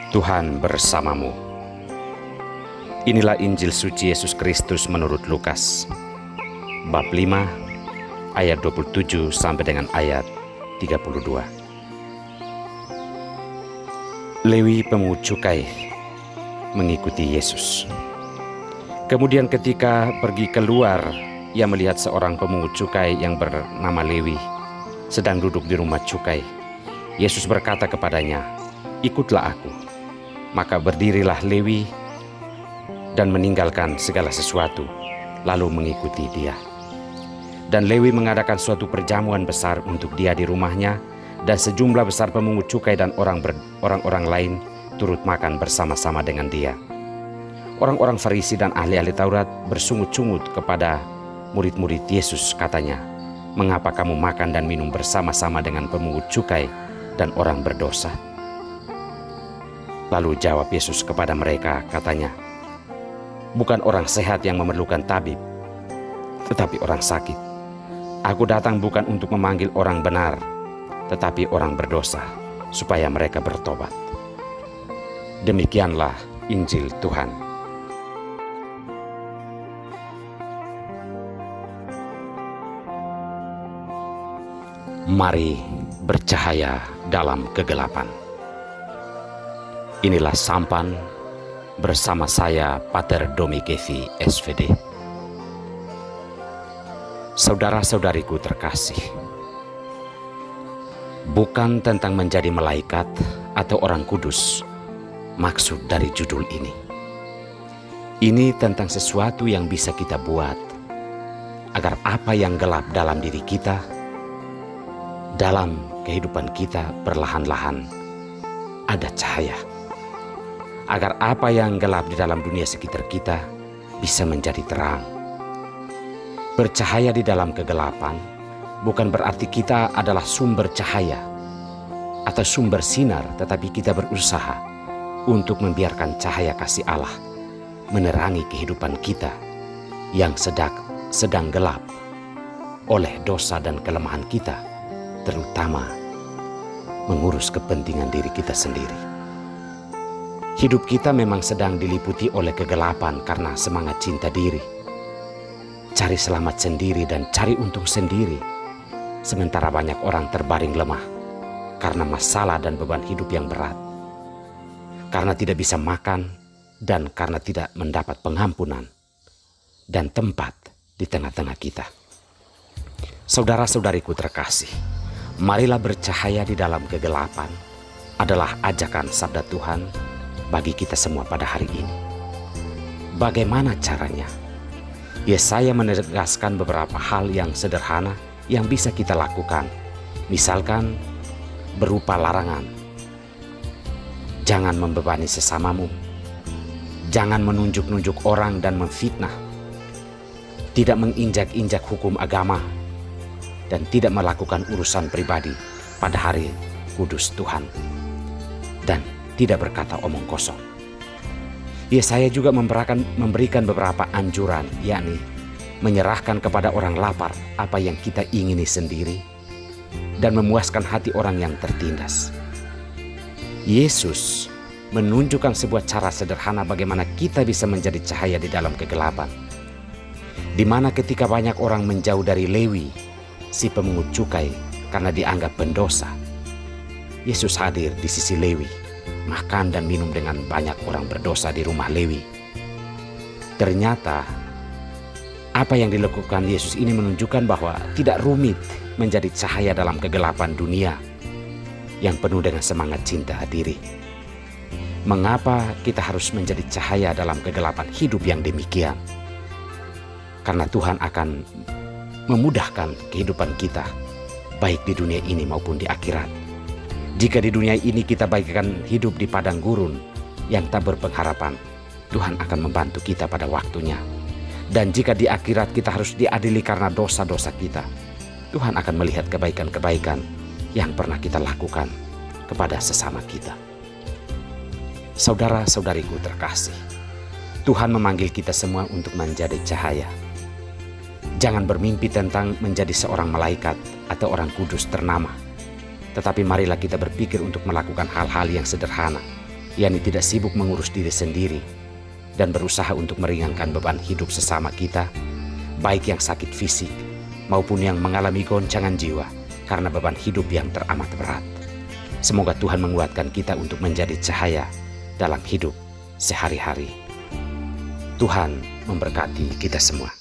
Tuhan bersamamu. Inilah Injil suci Yesus Kristus menurut Lukas, bab 5, ayat 27 sampai dengan ayat 32. Lewi pemungut cukai mengikuti Yesus. Kemudian ketika pergi keluar, ia melihat seorang pemungut cukai yang bernama Lewi sedang duduk di rumah cukai. Yesus berkata kepadanya, "Ikutlah aku." Maka berdirilah Lewi dan meninggalkan segala sesuatu, lalu mengikuti dia. Dan Lewi mengadakan suatu perjamuan besar untuk dia di rumahnya, dan sejumlah besar pemungut cukai dan orang-orang lain turut makan bersama-sama dengan dia. Orang-orang Farisi dan ahli-ahli Taurat bersungut-sungut kepada murid-murid Yesus, katanya, "Mengapa kamu makan dan minum bersama-sama dengan pemungut cukai dan orang berdosa?" Lalu jawab Yesus kepada mereka, katanya, "Bukan orang sehat yang memerlukan tabib, tetapi orang sakit. Aku datang bukan untuk memanggil orang benar, tetapi orang berdosa, supaya mereka bertobat." Demikianlah Injil Tuhan. Mari bercahaya dalam kegelapan. Inilah sampan bersama saya, Pater Domi Kevi, SVD. Saudara-saudariku terkasih, bukan tentang menjadi malaikat atau orang kudus maksud dari judul ini. Ini tentang sesuatu yang bisa kita buat agar apa yang gelap dalam diri kita, dalam kehidupan kita, perlahan-lahan ada cahaya. Agar apa yang gelap di dalam dunia sekitar kita bisa menjadi terang. Bercahaya di dalam kegelapan bukan berarti kita adalah sumber cahaya atau sumber sinar, tetapi kita berusaha untuk membiarkan cahaya kasih Allah menerangi kehidupan kita yang sedang gelap oleh dosa dan kelemahan kita, terutama mengurus kepentingan diri kita sendiri. Hidup kita memang sedang diliputi oleh kegelapan karena semangat cinta diri, cari selamat sendiri dan cari untung sendiri, sementara banyak orang terbaring lemah karena masalah dan beban hidup yang berat, karena tidak bisa makan dan karena tidak mendapat pengampunan dan tempat di tengah-tengah kita. Saudara-saudariku terkasih, marilah bercahaya di dalam kegelapan adalah ajakan sabda Tuhan bagi kita semua pada hari ini. Bagaimana caranya? Yesaya menegaskan beberapa hal yang sederhana yang bisa kita lakukan. Misalkan berupa larangan. Jangan membebani sesamamu. Jangan menunjuk-nunjuk orang dan memfitnah. Tidak menginjak-injak hukum agama. Dan tidak melakukan urusan pribadi pada hari kudus Tuhan. Dan tidak berkata omong kosong. Yesaya juga memberikan beberapa anjuran, yakni menyerahkan kepada orang lapar apa yang kita ingini sendiri dan memuaskan hati orang yang tertindas. Yesus menunjukkan sebuah cara sederhana bagaimana kita bisa menjadi cahaya di dalam kegelapan, di mana ketika banyak orang menjauh dari Lewi, si pemungut cukai, karena dianggap pendosa, Yesus hadir di sisi Lewi, makan dan minum dengan banyak orang berdosa di rumah Lewi. Ternyata apa yang dilakukan Yesus ini menunjukkan bahwa tidak rumit menjadi cahaya dalam kegelapan dunia yang penuh dengan semangat cinta diri. Mengapa kita harus menjadi cahaya dalam kegelapan hidup yang demikian? Karena Tuhan akan memudahkan kehidupan kita, baik di dunia ini maupun di akhirat. Jika di dunia ini kita bagaikan hidup di padang gurun yang tak berpengharapan, Tuhan akan membantu kita pada waktunya. Dan jika di akhirat kita harus diadili karena dosa-dosa kita, Tuhan akan melihat kebaikan-kebaikan yang pernah kita lakukan kepada sesama kita. Saudara-saudariku terkasih, Tuhan memanggil kita semua untuk menjadi cahaya. Jangan bermimpi tentang menjadi seorang malaikat atau orang kudus ternama. Tetapi marilah kita berpikir untuk melakukan hal-hal yang sederhana yakni tidak sibuk mengurus diri sendiri dan berusaha untuk meringankan beban hidup sesama kita, baik yang sakit fisik maupun yang mengalami goncangan jiwa karena beban hidup yang teramat berat. Semoga Tuhan menguatkan kita untuk menjadi cahaya dalam hidup sehari-hari. Tuhan memberkati kita semua.